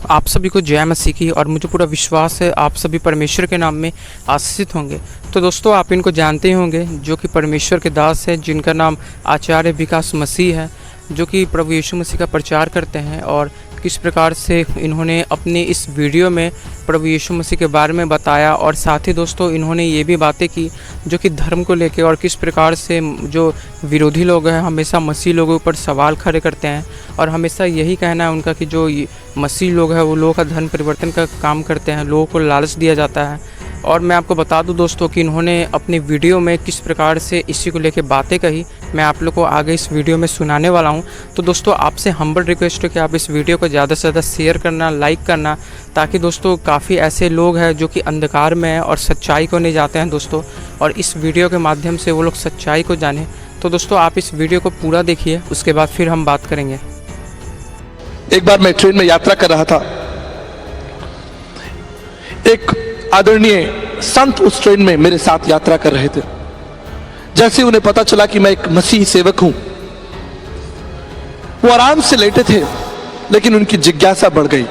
आप सभी को जय मसीह की। और मुझे पूरा विश्वास है आप सभी परमेश्वर के नाम में आशीषित होंगे। तो दोस्तों, आप इनको जानते ही होंगे जो कि परमेश्वर के दास हैं, जिनका नाम आचार्य विकास मसीह है, जो कि प्रभु यीशु मसीह का प्रचार करते हैं। और किस प्रकार से इन्होंने अपने इस वीडियो में प्रभु यीशु मसीह के बारे में बताया, और साथ ही दोस्तों इन्होंने ये भी बातें की जो कि धर्म को लेकर, और किस प्रकार से जो विरोधी लोग हैं हमेशा मसीह लोगों पर सवाल खड़े करते हैं, और हमेशा यही कहना है उनका कि जो मसीह लोग हैं वो लोगों का धर्म परिवर्तन का काम करते हैं, लोगों को लालच दिया जाता है। और मैं आपको बता दूं दोस्तों कि इन्होंने अपनी वीडियो में किस प्रकार से इसी को लेकर बातें कही, मैं आप लोग को आगे इस वीडियो में सुनाने वाला हूं। तो दोस्तों, आपसे हम्बल रिक्वेस्ट है कि आप इस वीडियो को ज़्यादा से ज़्यादा शेयर करना, लाइक करना, ताकि दोस्तों काफ़ी ऐसे लोग हैं जो कि अंधकार में हैं और सच्चाई को नहीं जाते हैं दोस्तों, और इस वीडियो के माध्यम से वो लोग सच्चाई को जाने। तो दोस्तों, आप इस वीडियो को पूरा देखिए, उसके बाद फिर हम बात करेंगे। एक बार मैं ट्रेन में यात्रा कर रहा था। एक आदरणीय संत उस ट्रेन में मेरे साथ यात्रा कर रहे थे। जैसे उन्हें पता चला कि मैं एक मसीही सेवक हूं, वो आराम से लेटे थे, लेकिन उनकी जिज्ञासा बढ़ गई।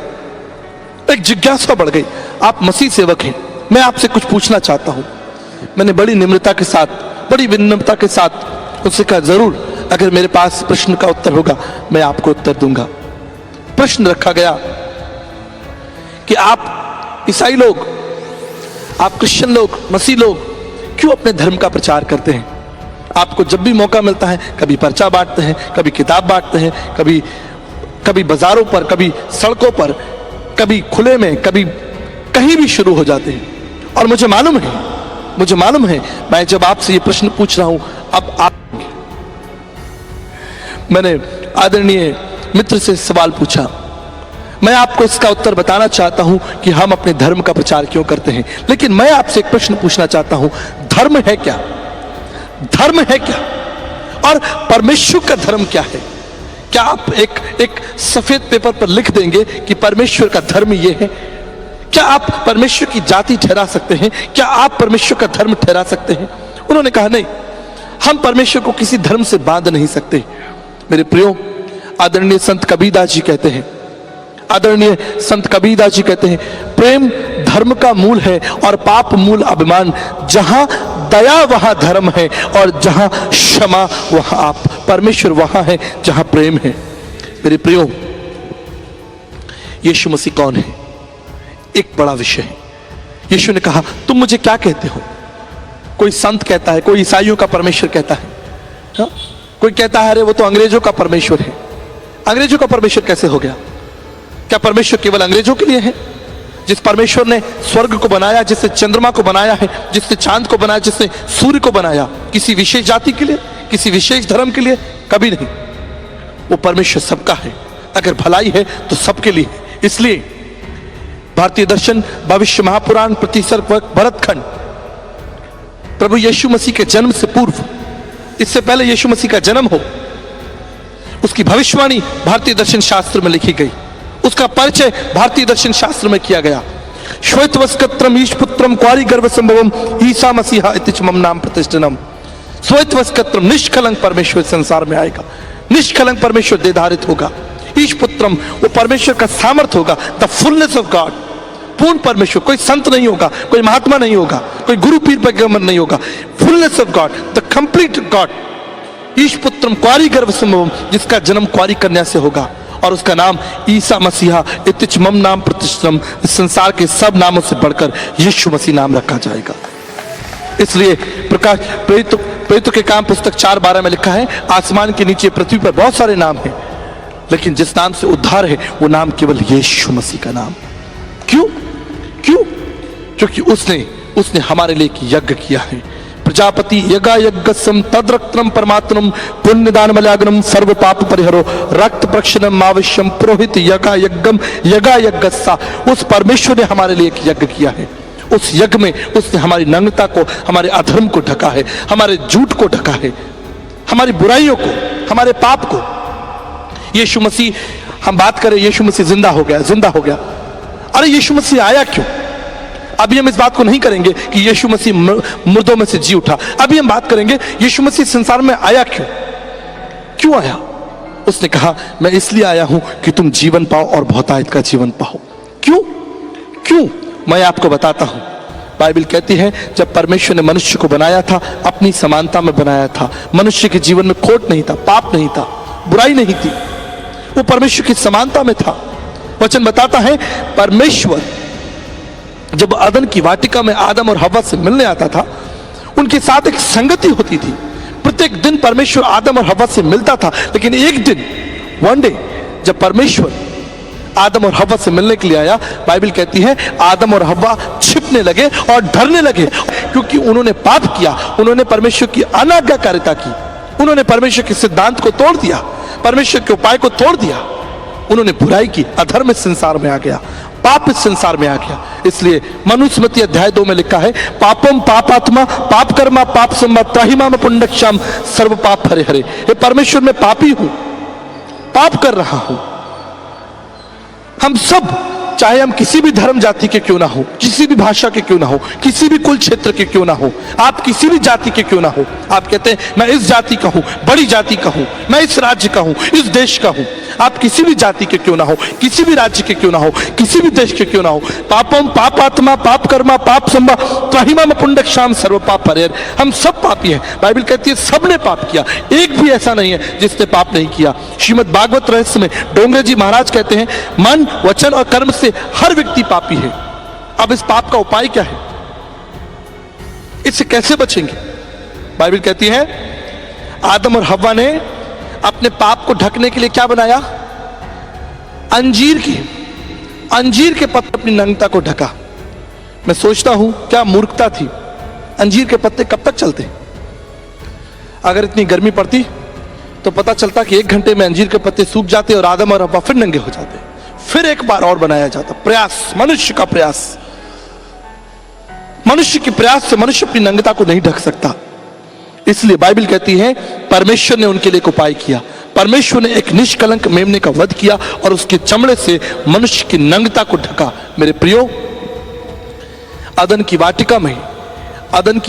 एक जिज्ञासा बढ़ गई, आप मसीह सेवक हैं, मैं आपसे कुछ पूछना चाहता हूं। मैंने बड़ी निम्रता के साथ, बड़ी विनम्रता के साथ उससे कहा, जरूर, अगर मेरे पास प्रश्न का उत्तर होगा मैं आपको उत्तर दूंगा। प्रश्न रखा गया कि आप ईसाई लोग, आप क्रिश्चियन लोग, मसीह लोग क्यों अपने धर्म का प्रचार करते हैं? आपको जब भी मौका मिलता है कभी पर्चा बांटते हैं, कभी किताब बांटते हैं, कभी बाजारों पर, कभी सड़कों पर, कभी खुले में, कभी कहीं भी शुरू हो जाते हैं। और मुझे मालूम है मैं जब आपसे ये प्रश्न पूछ रहा हूं, अब आप, मैंने आदरणीय मित्र से सवाल पूछा। मैं आपको इसका उत्तर बताना चाहता हूं कि हम अपने धर्म का प्रचार क्यों करते हैं, लेकिन मैं आपसे एक प्रश्न पूछना चाहता हूं, धर्म है क्या? धर्म है क्या? और परमेश्वर का धर्म क्या है? क्या आप एक सफेद पेपर पर लिख देंगे कि परमेश्वर का धर्म यह है? क्या आप परमेश्वर की जाति ठहरा सकते हैं? क्या आप परमेश्वर का धर्म ठहरा सकते हैं? उन्होंने कहा, नहीं, हम परमेश्वर को किसी धर्म से बांध नहीं सकते। मेरे प्रियो, आदरणीय संत कबीरदास जी कहते हैं, प्रेम धर्म का मूल है और पाप मूल अभिमान। जहां दया वहां धर्म है, और जहां क्षमा वहां आप। परमेश्वर वहां है जहां प्रेम है। मेरे प्रियो, यीशु मसीह कौन है? एक बड़ा विषय है। यीशु ने कहा, तुम मुझे क्या कहते हो? कोई संत कहता है, कोई ईसाइयों का परमेश्वर कहता है, हा? कोई कहता है, अरे वो तो अंग्रेजों का परमेश्वर है। अंग्रेजों का परमेश्वर कैसे हो गया? क्या परमेश्वर केवल अंग्रेजों के लिए है? जिस परमेश्वर ने स्वर्ग को बनाया, जिसने चंद्रमा को बनाया है, जिसने चांद को बनाया, जिसने सूर्य को बनाया, किसी विशेष जाति के लिए, किसी विशेष धर्म के लिए? कभी नहीं। वो परमेश्वर सबका है। अगर भलाई है तो सबके लिए है। इसलिए भारतीय दर्शन, भविष्य महापुराण, प्रतिसर्ग भरतखंड, प्रभु यीशु मसीह के जन्म से पूर्व, इससे पहले यीशु मसीह का जन्म हो, उसकी भविष्यवाणी भारतीय दर्शन शास्त्र में लिखी गई। उसका परिचय भारतीय दर्शन शास्त्र में किया गया। श्वेतवस्कत्रम ईशपुत्रम क्वारी गर्भ संभवम ईसा मसीहा इति मम नाम प्रतिष्ठनम। श्वेतवस्कत्रम, निष्कलंक परमेश्वर संसार में आएगा, निष्कलंक परमेश्वर देधारित होगा। ईशपुत्रम, वो परमेश्वर का सामर्थ होगा, द फुलनेस ऑफ गॉड, पूर्ण परमेश्वर। कोई संत नहीं होगा, कोई महात्मा नहीं होगा, कोई गुरु पीर पैगंबर नहीं होगा। Fullness of God, the complete God. ईशपुत्रम क्वारी गर्भ संभवम, जिसका जन्म क्वारी कन्या से होगा, और उसका नाम ईसा मसीहा इति मम नाम प्रतिष्ठितम। संसार के सब नामों से बढ़कर यीशु मसीह नाम रखा जाएगा। इसलिए प्रकाश प्रेरितों के काम पुस्तक 4:12 में लिखा है, आसमान के नीचे पृथ्वी पर बहुत सारे नाम हैं, लेकिन जिस नाम से उद्धार है वो नाम केवल यीशु मसीह का नाम। क्यों? क्योंकि उसने हमारे लिए एक यज्ञ किया है। प्रजापति यज्ञ यज्ञसम तद्रक्तम परमात्मम पुण्यदान मलयाग्नम सर्व पाप परिहरो रक्त प्रक्षणम आवश्यम पुरोहित यज्ञ यज्ञस्सा। उस परमेश्वर ने हमारे लिए एक यज्ञ किया है। उस यज्ञ में उसने हमारी नग्नता को, हमारे अधर्म को ढका है, हमारे झूठ को ढका है, हमारी बुराइयों को, हमारे पाप को। यीशु मसीह, हम बात करें यीशु मसीह जिंदा हो गया। अरे यीशु मसीह आया क्यों? अभी हम इस बात को नहीं करेंगे कि यीशु मसीह मुर्दों में से जी उठा। अभी हम बात करेंगे यीशु मसीह संसार में आया क्यों आया? उसने कहा, मैं इसलिए आया हूं कि तुम जीवन पाओ और बहुतायत का जीवन पाओ। क्यों? मैं आपको बताता हूं। बाइबल कहती है जब परमेश्वर ने मनुष्य को बनाया था, अपनी समानता में बनाया था। मनुष्य के जीवन में खोट नहीं था, पाप नहीं था, बुराई नहीं थी, वो परमेश्वर की समानता में था। वचन बताता है परमेश्वर जब अदन की वाटिका में आदम और हव्वा से मिलने आता था, उनके साथ एक संगति होती थी। प्रत्येक दिन परमेश्वर आदम और हव्वा से मिलता था, लेकिन एक दिन, वन डे, जब परमेश्वर आदम और हव्वा से मिलने के लिए आया, बाइबल कहती है आदम और हव्वा छिपने लगे और डरने लगे, क्योंकि उन्होंने पाप किया, उन्होंने परमेश्वर की अनाज्ञाकारिता की, उन्होंने परमेश्वर के सिद्धांत को तोड़ दिया, परमेश्वर के उपाय को तोड़ दिया, उन्होंने बुराई की, अधर्म इस संसार में आ गया, पाप इस संसार में आ गया। इसलिए मनुस्मृति अध्याय 2 में लिखा है पापम पापात्मा पाप कर्मा पाप संबत त्राहिमा में पुंडक्षाम सर्व पाप हरे हरे। ये परमेश्वर में पापी हूं, पाप कर रहा हूं। हम सब, चाहे हम किसी भी धर्म जाति के क्यों ना हो, किसी भी भाषा के क्यों ना हो, किसी भी कुल क्षेत्र के क्यों ना हो, आप किसी भी जाति के क्यों ना हो, आप कहते हैं मैं इस जाति का हूं, बड़ी जाति का हूं, मैं इस राज्य का हूं, इस देश का हूं, आप किसी भी जाति के क्यों ना हो, किसी भी राज्य के क्यों ना हो, किसी भी देश के क्यों ना हो, पापम पापात्मा पाप कर्मा पाप संभा त्राहिमा में पुंडक्षाम सर्व पाप हरे। हम सब पापी हैं। बाइबल कहती है सबने पाप किया, एक भी ऐसा नहीं है जिसने पाप नहीं किया। श्रीमद् भागवत रहस्य में डोंगरे जी महाराज कहते हैं मन, वचन और कर्म से हर व्यक्ति पापी है। अब इस पाप का उपाय क्या है? इससे कैसे बचेंगे? बाइबल कहती है आदम और हव्वा ने अपने पाप को ढकने के लिए क्या बनाया? अंजीर के पत्ते अपनी नग्नता को ढका। मैं सोचता हूं क्या मूर्खता थी। अंजीर के पत्ते कब तक चलते? अगर इतनी गर्मी पड़ती तो पता चलता कि 1 घंटे में अंजीर के पत्ते सूख जाते और आदम और हव्वा फिर नंगे हो जाते, फिर एक बार और बनाया जाता। प्रयास, मनुष्य का प्रयास, मनुष्य के प्रयास से मनुष्य अपनी नंगता को नहीं ढक सकता। इसलिए बाइबल कहती है परमेश्वर ने उनके लिए एक उपाय किया। परमेश्वर ने एक निष्कलंक मेमने का वध किया और उसके चमड़े से मनुष्य की नंगता को ढका। मेरे प्रियो, अदन की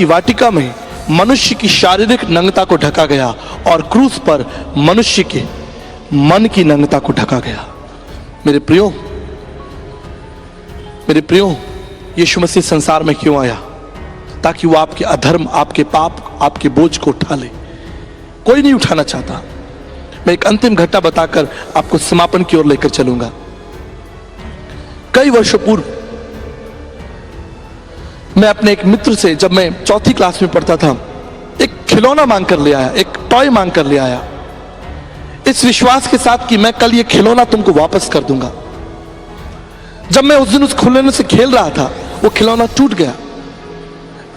वाटिका में मनुष्य की शारीरिक नंगता को ढका गया और क्रूस पर मनुष्य के मन की नंगता को ढका गया। मेरे प्रियो, यीशु मसीह संसार में क्यों आया? ताकि वो आपके अधर्म, आपके पाप, आपके बोझ को उठा ले। कोई नहीं उठाना चाहता। मैं एक अंतिम घटना बताकर आपको समापन की ओर लेकर चलूंगा। कई वर्षों पूर्व मैं अपने एक मित्र से, जब मैं 4th क्लास में पढ़ता था, एक खिलौना मांग कर ले आया, एक टॉय मांग कर ले आया, इस विश्वास के साथ कि मैं कल ये खिलौना तुमको वापस कर दूंगा। जब मैं उस दिन उस खिलौने से खेल रहा था, वो खिलौना टूट गया।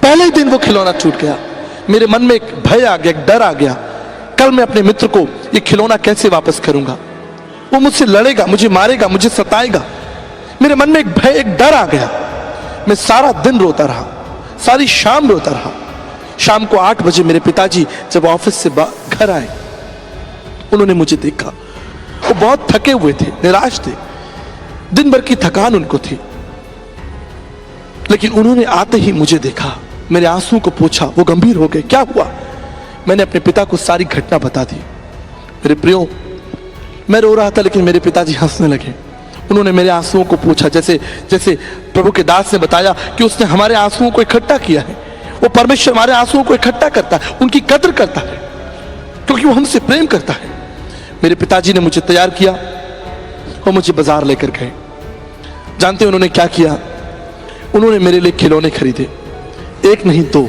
पहले ही दिन वो खिलौना टूट गया। मेरे मन में एक भय आ गया, एक डर आ गया, कल मैं अपने मित्र को ये खिलौना कैसे वापस करूंगा? वो मुझसे लड़ेगा, मुझे मारेगा, मुझे सताएगा। मेरे मन में एक भय, एक डर आ गया। मैं सारा दिन रोता रहा, सारी शाम रोता रहा। शाम को 8 बजे मेरे पिताजी जब ऑफिस से घर आए, उन्होंने मुझे देखा। वो बहुत थके हुए थे, निराश थे, दिन भर की थकान उनको थी, लेकिन उन्होंने आते ही मुझे देखा, मेरे आंसुओं को पोंछा। वो गंभीर हो गए। क्या हुआ? मैंने अपने पिता को सारी घटना बता दी। मेरे प्रियो, मैं रो रहा था, लेकिन मेरे पिताजी हंसने लगे। उन्होंने मेरे आंसुओं को पूछा, जैसे प्रभु के दास ने बताया कि उसने हमारे आंसुओं को इकट्ठा किया है। वो परमेश्वर हमारे आंसुओं को इकट्ठा करता है, उनकी कद्र करता है, क्योंकि वो हमसे प्रेम करता है। मेरे पिताजी ने मुझे तैयार किया और मुझे बाजार लेकर गए। जानते हैं उन्होंने क्या किया? उन्होंने मेरे लिए खिलौने खरीदे, एक नहीं 2।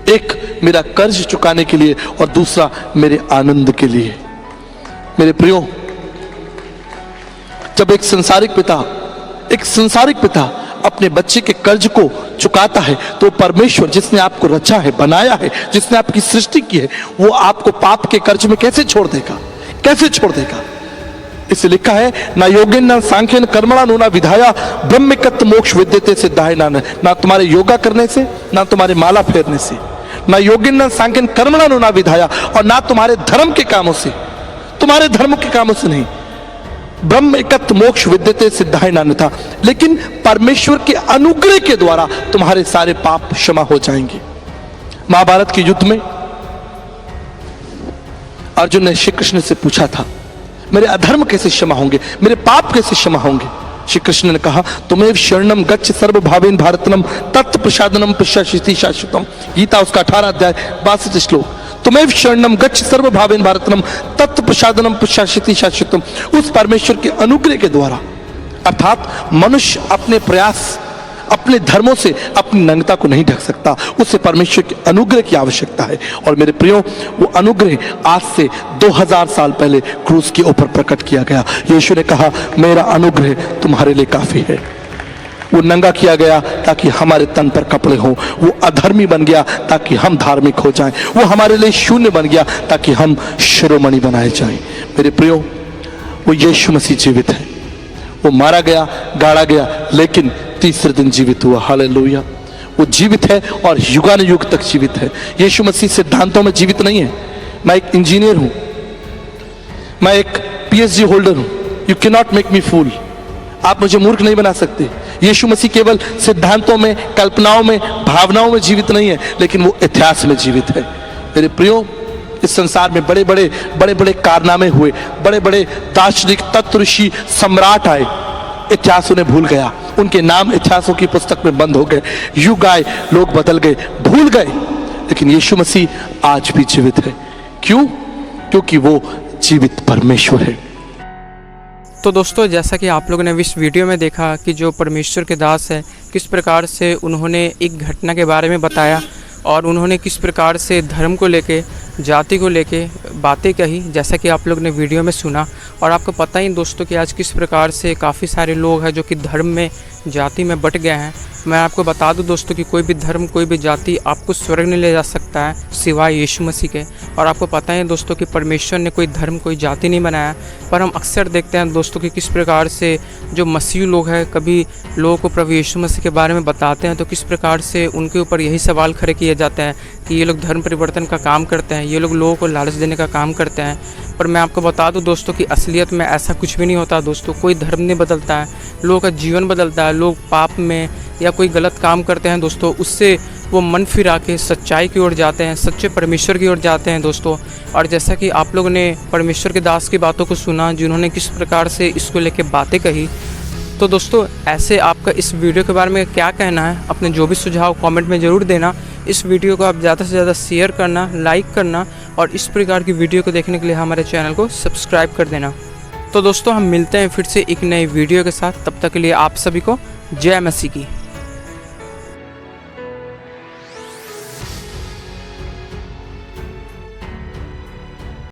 एक मेरा कर्ज चुकाने के लिए और दूसरा मेरे आनंद के लिए। मेरे प्रियो, जब एक संसारिक पिता अपने बच्चे के कर्ज को चुकाता है, तो परमेश्वर जिसने आपको रचा है, बनाया है, जिसने आपकी सृष्टि की है, वो आपको पाप के कर्ज में कैसे छोड़ देगा? कैसे छोड़ देगा? इसे लिखा है ना योगिन ना सांख्यन कर्मणा नो ना विधाया ब्रह्मिकत मोक्ष विद्यते सिद्धाय ना तुम्हारे योगा करने से, ना तुम्हारे माला फेरने से, ना योगिन ना सांख्यन कर्मणा नो ना विधाया, और ना तुम्हारे धर्म के कामों से, तुम्हारे धर्म के कामों से नहीं। ब्रह्म एकत्र मोक्ष विद्यते सिद्धाय नान था, लेकिन परमेश्वर के अनुग्रह के द्वारा तुम्हारे सारे पाप क्षमा हो जाएंगे। महाभारत के युद्ध में अर्जुन ने श्री कृष्ण से पूछा था, मेरे अधर्म कैसे क्षमा होंगे, मेरे पाप कैसे क्षमा होंगे? श्री कृष्ण ने कहा तुम्हें शरणम गच्छ सर्वभावेन भारतनम तत्प्रसादनम पश्याशिति शाश्वतम। गीता उसका 18 अध्याय 62 श्लोक। तुम्हें शरणम गच्छ सर्वभावेन भारतनम तत्प्रसादनम पश्याशिति शाश्वतम। उस परमेश्वर के अनुग्रह के द्वारा, अर्थात मनुष्य अपने प्रयास, अपने धर्मों से अपनी नग्नता को नहीं ढक सकता, उसे परमेश्वर के अनुग्रह की आवश्यकता है। और मेरे प्रियो, वो अनुग्रह आज से 2000 साल पहले क्रूस के ऊपर प्रकट किया गया। यीशु ने कहा मेरा अनुग्रह तुम्हारे लिए काफी है। वो नंगा किया गया ताकि हमारे तन पर कपड़े हों, वो अधर्मी बन गया ताकि हम धार्मिक हो जाएं, वो हमारे लिए शून्य बन गया ताकि हम शिरोमणि बनाए जाएं। मेरे प्रियो, वो यीशु मसीह जीवित है। वो मारा गया, गाड़ा गया, लेकिन तीसरे दिन जीवित हुआ। हालेलुया। वो जीवित है और युगानुयुग तक जीवित है। यीशु मसीह सिद्धांतों में जीवित नहीं है। मैं एक इंजीनियर हूं, मैं एक पीएचडी होल्डर हूं। You can not make me fool. आप मुझे मूर्ख नहीं बना सकते। यीशु मसीह केवल सिद्धांतों में, कल्पनाओं में, भावनाओं में जीवित नहीं है, लेकिन वो इतिहास में जीवित है। मेरे प्रियो, इस संसार में बड़े बड़े कारनामे हुए, बड़े बड़े दार्शनिक तत्व ऋषि सम्राट आए, इतिहास उन्हें भूल गया। उनके नाम इतिहासों की पुस्तक में बंद हो गए। युग आए, लोग बदल गए, भूल गए, लेकिन यीशु मसीह आज भी जीवित है। क्यों? क्योंकि वो जीवित परमेश्वर है। तो दोस्तों, जैसा कि आप लोगों ने इस वीडियो में देखा कि जो परमेश्वर के दास है, किस प्रकार से उन्होंने एक घटना के बारे में बताया और उन्होंने किस प्रकार से धर्म को लेके, जाति को लेके बातें कही, जैसा कि आप लोग ने वीडियो में सुना। और आपको पता ही दोस्तों कि आज किस प्रकार से काफ़ी सारे लोग हैं जो कि धर्म में, जाति में बट गए हैं। मैं आपको बता दूं दोस्तों कि कोई भी धर्म, कोई भी जाति आपको स्वर्ग नहीं ले जा सकता है सिवाय यीशु मसीह के। और आपको पता है दोस्तों कि परमेश्वर ने कोई धर्म, कोई जाति नहीं बनाया। पर हम अक्सर देखते हैं दोस्तों कि किस प्रकार से जो मसीह लोग हैं, कभी लोगों को प्रभु यीशु मसीह के बारे में बताते हैं तो किस प्रकार से उनके ऊपर यही सवाल खड़े किए जाते हैं कि ये लोग धर्म परिवर्तन का काम करते हैं, ये लोग लोगों को लालच देने का काम करते हैं। पर मैं आपको बता दूं दोस्तों कि असलियत में ऐसा कुछ भी नहीं होता दोस्तों। कोई धर्म नहीं बदलता है, लोगों का जीवन बदलता है। लोग पाप में या कोई गलत काम करते हैं दोस्तों, उससे वो मन फिरा के सच्चाई की ओर जाते हैं, सच्चे परमेश्वर की ओर जाते हैं दोस्तों। और जैसा कि आप लोगों ने परमेश्वर के दास की बातों को सुना, जिन्होंने किस प्रकार से इसको लेके बातें कही, तो दोस्तों ऐसे आपका इस वीडियो के बारे में क्या कहना है? अपने जो भी सुझाव कमेंट में ज़रूर देना। इस वीडियो को आप ज़्यादा से ज़्यादा शेयर करना, लाइक करना और इस प्रकार की वीडियो को देखने के लिए हमारे चैनल को सब्सक्राइब कर देना। तो दोस्तों, हम मिलते हैं फिर से एक नई वीडियो के साथ। तब तक के लिए आप सभी को जय मसीह की।